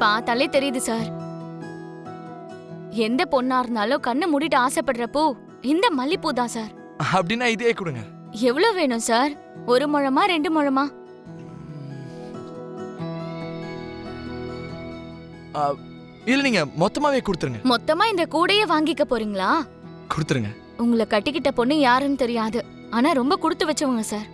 பார்த்தாலே தெரியுது சார். எந்த பொண்ணா இருந்தாலும் கண்ணு மூடிட்டு ஆசைப்படுற பூ இந்த மல்லிப்பூ தான் சார். அப்படின்னா இதே கொடுங்க. எவ்வளவு வேணும் சார்? 1 முழமா 2 முழமா? இல்ல நீங்க மொத்தமாவே கொடுத்துருங்க. மொத்தமா இந்த கூடையே வாங்கிக்க போறீங்களா? கொடுத்துருங்க. உங்களை கட்டிக்கிட்ட பொண்ணு யாருன்னு தெரியாது, ஆனா ரொம்ப கொடுத்து வச்சவங்க சார்.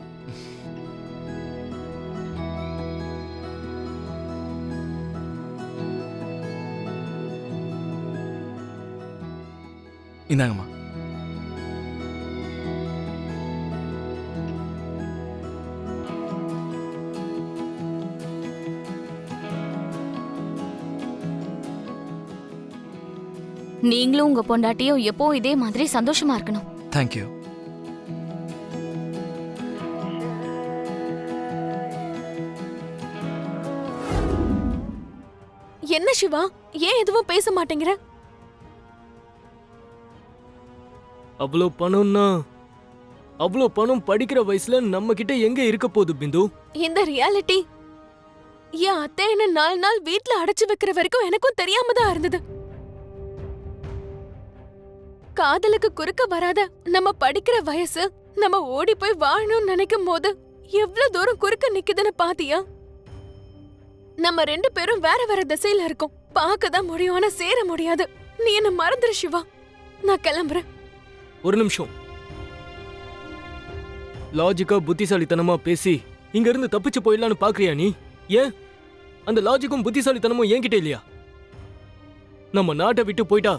இந்தாங்கம்மா. நீங்களும் உங்க பொண்டாட்டியும் எப்பவும் இதே மாதிரி சந்தோஷமா இருக்கணும். தேங்க்யூ. என்ன சிவா, ஏன் எதுவும் பேச மாட்டேங்கிற? அவ்வளோ பணம் படிக்கிற வயசுல நம்ம கிட்ட எங்க இருக்க போகுது பிந்து? இந்த ரியாலிட்டி என் அத்தை என்ன 4 நாள் வீட்ல அடைச்சு வைக்கிற வரைக்கும் எனக்கும் தெரியாம தான் இருந்தது. காதலுக்கு குறுக்க வராத நம்ம படிக்கிற வயசு, நம்ம ஓடி போய் வாழணும்னு நினைக்கும் போது எவ்வளவு தூரம் குறுக்க நிக்குதுன்னு பாத்தியா? நம்ம 2 பேரும் வேற வேற திசையில இருக்கோம். பார்க்கதான் முடியும், ஆனா சேர முடியாது. நீ என்ன மறந்துரு சிவா. நான் கிளம்புறேன். ஒரு நிமிஷம். லாஜிக்கா புத்திசாலித்தனமா பேசி இங்க இருந்து தப்பிச்சு போயிடலான்னு பாக்குறியா நீ? ஏன் அந்த லாஜிக்கும் புத்திசாலித்தனமும் என்கிட்ட இல்லையா? நம்ம நாட்டை விட்டு போயிட்டா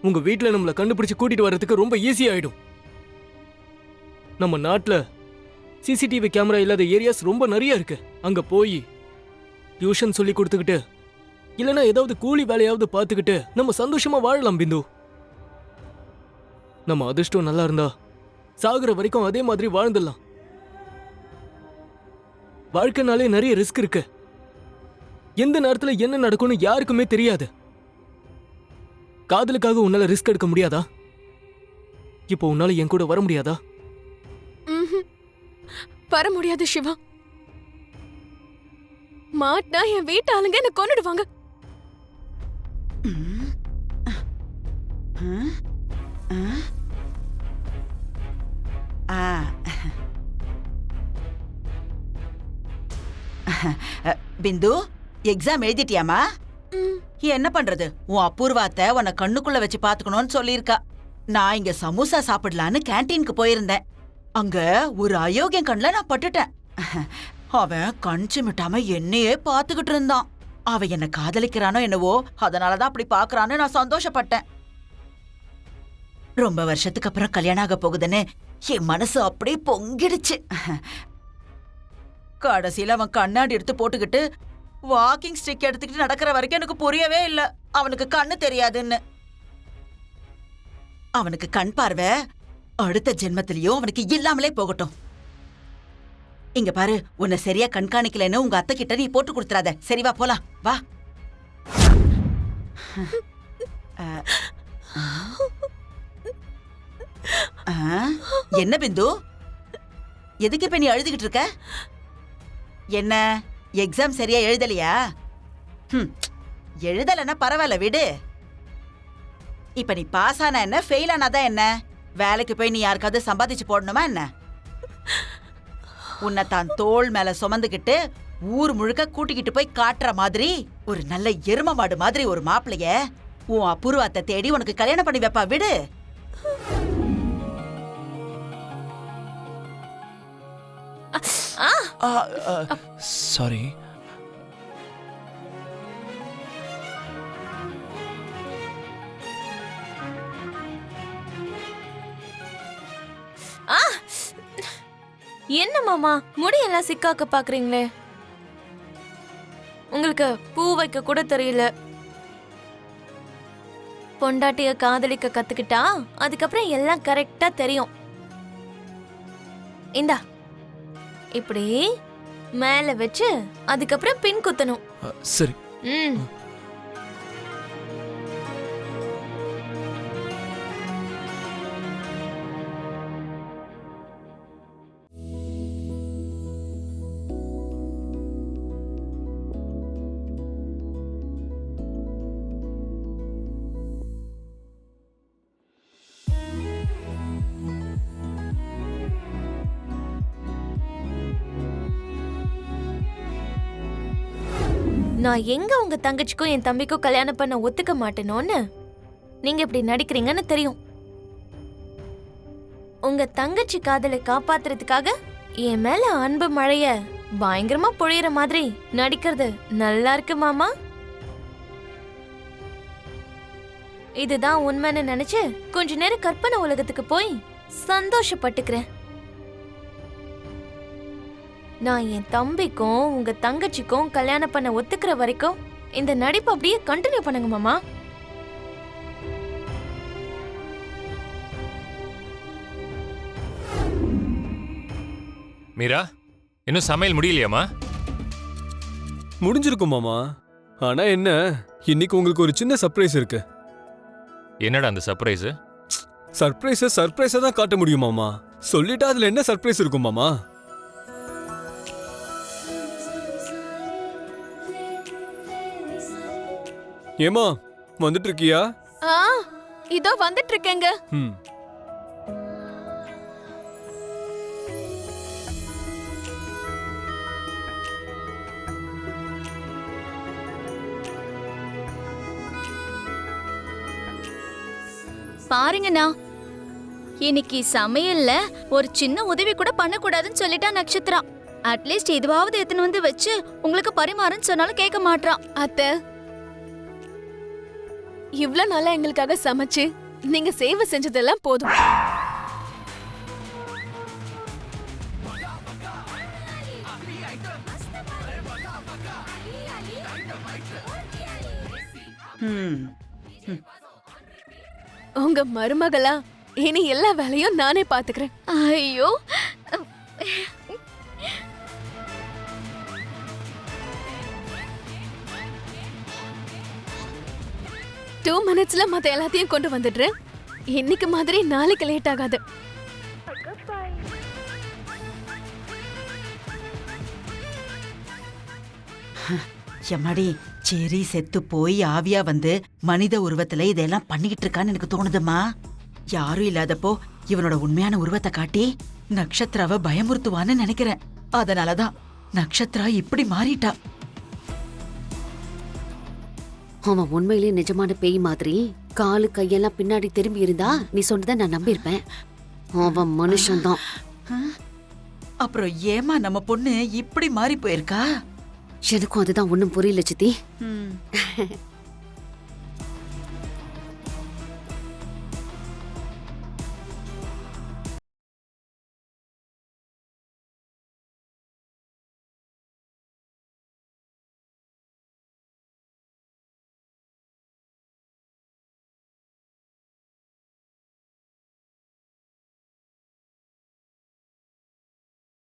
உங்க வீட்டுல நம்மள கண்டுபிடிச்சு கூட்டிட்டு வர்றதுக்கு ரொம்ப ஈஸி ஆயிடும். நம்ம நாட்டுல சிசிடிவி கேமரா இல்லாத ஏரியாஸ் ரொம்ப நிறைய இருக்கு. அங்க போய் டியூஷன் சொல்லி கொடுத்துக்கிட்டு இல்லைன்னா ஏதாவது கூலி வேலையாவது பார்த்துக்கிட்டு நம்ம சந்தோஷமா வாழலாம் பிந்து. நம்ம அதிர்ஷ்டம் நல்லா இருந்தா சாகுற வரைக்கும் அதே மாதிரி வாழ்ந்துடலாம். வாழ்க்கைனாலே நிறைய ரிஸ்க் இருக்கு. எந்த நேரத்துல என்ன நடக்கும்னு யாருக்குமே தெரியாது. காதலுக்காக உன்னால ரிஸ்க் எடுக்க முடியாதா? இப்போ உன்னால என் கூட வர முடியாதா? வர முடியாது சிவா. மாட்டா என் வீட்டு ஆளுங்க என்ன கொன்னுடுவாங்க. பிந்து, எக்ஸாம் எழுதிட்டியாமா? என்ன பண்றது, உன் அபூர்வாத்தை உன்னை கண்ணுக்குள்ள வச்சு பாத்துக்கணும்னு சொல்லியிருக்கா. நான் இங்க சமோசா சாப்பிடலான்னு கேன்டீனுக்கு போயிருந்தேன். அங்க ஒரு அயோக்கியம் கண்ணுல நான் பட்டுட்டேன். அவன் கண் சிமிட்டாம என்னையே பாத்துக்கிட்டு இருந்தான். அவன் என்ன காதலிக்கிறானோ என்னவோ, அதனாலதான் அப்படி பாக்குறான்னு நான் சந்தோஷப்பட்டேன். ரொம்ப வருஷத்துக்கு அப்புறம் கல்யாணம் ஆக போகுதுன்னு என் மனசு அப்படியே பொங்கிடுச்சு. கடைசியில அவன் கண்ணாடி எடுத்து போட்டுக்கிட்டு வாக்கிங் ஸ்டிக் எடுத்துக்கிட்டு நடக்கிற வரைக்கும் எனக்கு புரியவே இல்ல அவனுக்கு கண்ணு தெரியாதுன்னு. அவனுக்கு கண் பார்வை அடுத்த ஜென்மத்திலயும் அவனுக்கு இல்லாமலே போகட்டும். இங்க பாரு, உன்னை சரியா கண்காணிக்கலன்னு உங்க அத்தை கிட்ட நீ போட்டு கொடுத்துறாத. சரி வா போலாம், வா. என்ன பிந்து, எதுக்கு இப்ப நீ அழுதுகிட்டு இருக்க? என்ன எக்ஸாம் சரியா எழுதலையா? எழுதலன்னா பரவாயில்ல, விடு. இப்ப நீ பாஸ் ஆனா என்ன, ஃபெயில் ஆனாதான் என்ன? வேலைக்கு போய் நீ யாருக்காவது சம்பாதிச்சு போடணுமா என்ன? உன்னை தான் தோள் மேல சுமந்துகிட்டு ஊர் முழுக்க கூட்டிக்கிட்டு போய் காட்டுற மாதிரி ஒரு நல்ல எரும மாடு மாதிரி ஒரு மாப்பிளைய உன் அபூர்வத்தை தேடி உனக்கு கல்யாணம் பண்ணி வைப்பா, விடு. சாரி. என்ன மாமா, முடியெல்லாம் சிக்காக்க பாக்குறீங்களே? உங்களுக்கு பூ வைக்க கூட தெரியல. பொண்டாட்டிய காதலிக்க கத்துக்கிட்டா அதுக்கப்புறம் எல்லாம் கரெக்டா தெரியும். இந்தா, இப்படி மேல வச்சு அதுக்கப்புறம் பின் குத்தணும். சரி. நான் எங்க உங்க தங்கச்சிக்கும் என் தம்பிக்கும் கல்யாணம் பண்ண ஒத்துக்க மாட்டேனோன்னு நீங்க இப்படி நடிக்கிறீங்கன்னு தெரியும். உங்க தங்கச்சி காதலை காப்பாத்துறதுக்காக என் மேல அன்பு மழைய பயங்கரமா பொழியற மாதிரி நடிக்கிறது நல்லா இருக்கு மாமா. இதுதான் உண்மைன்னு நினைச்சு கொஞ்ச நேரம் கற்பனை உலகத்துக்கு போய் சந்தோஷப்பட்டுக்கிறேன். நான் என் தம்பிக்கும் உங்க தங்கச்சிக்கும் கல்யாணம் பண்ண ஒத்துக்கிற வரைக்கும் இந்த நடிப்பு அப்படியே கண்டினியூ பண்ணுங்க மாமா. மீரா, இன்னும் சமையல் முடியலையாமா? முடிஞ்சிருக்கும் மாமா. ஆனா என்ன, இன்னைக்கு உங்களுக்கு ஒரு சின்ன சர்ப்ரைஸ் இருக்கு. என்னடா அந்த சர்ப்ரைஸ்? சர்ப்ரைஸா தான் காட்ட முடியும் மாமா. சொல்லிட்டா அதுல என்ன சர்ப்ரைஸ் இருக்கும் மாமா? ஏமா வந்துட்டு இருக்கியா? இதோ வந்துட்டு இருக்கேங்க. ம். பாருங்கண்ணா, இன்னைக்கு சமையல்ல ஒரு சின்ன உதவி கூட பண்ணக்கூடாதுன்னு சொல்லிட்டா நட்சத்திரா. அட்லீஸ்ட் இதுவாவது எடுத்துன்னு வந்து வச்சு உங்களுக்கு பரிமாறன்னு சொன்னாலும் கேட்க மாட்றான். அத்தை, இவ்ளோ நாளா எங்களுக்காக சமைச்சு நீங்க சேவை செஞ்சதெல்லாம் போதும். ம். உங்க மருமகளா இனி எல்லா வேலையும் நானே பாத்துக்கிறேன். ஐயோ, 2 minutesல மத்த எல்லாத்தையும் கொண்டு வந்துடுறேன். இன்னைக்கு மாதிரி நாளைக்கு லேட் ஆகாது. எம்மாடி, செரி செத்து போய் ஆவியா வந்து மனித உருவத்துல இதெல்லாம் பண்ணிக்கிட்டு இருக்கான்னு எனக்கு தோணுதுமா. யாரும் இல்லாதப்போ இவனோட உண்மையான உருவத்தை காட்டி நக்ஷத்ராவை பயமுறுத்துவான்னு நினைக்கிறேன். அதனாலதான் நக்ஷத்ரா இப்படி மாறிட்டா. அவன் உண்மையிலேயே நிஜமான பேய் மாதிரி காலு கையெல்லாம் பின்னாடி திரும்பி இருந்தா நீ சொன்னதை நான் நம்பியிருப்பேன். அவன் மனுஷன்தான். அப்புறம் ஏமா நம்ம பொண்ணு இப்படி மாறி போயிருக்கா? எனக்கும் அதுதான் ஒண்ணும் புரியல சித்தி. ம்.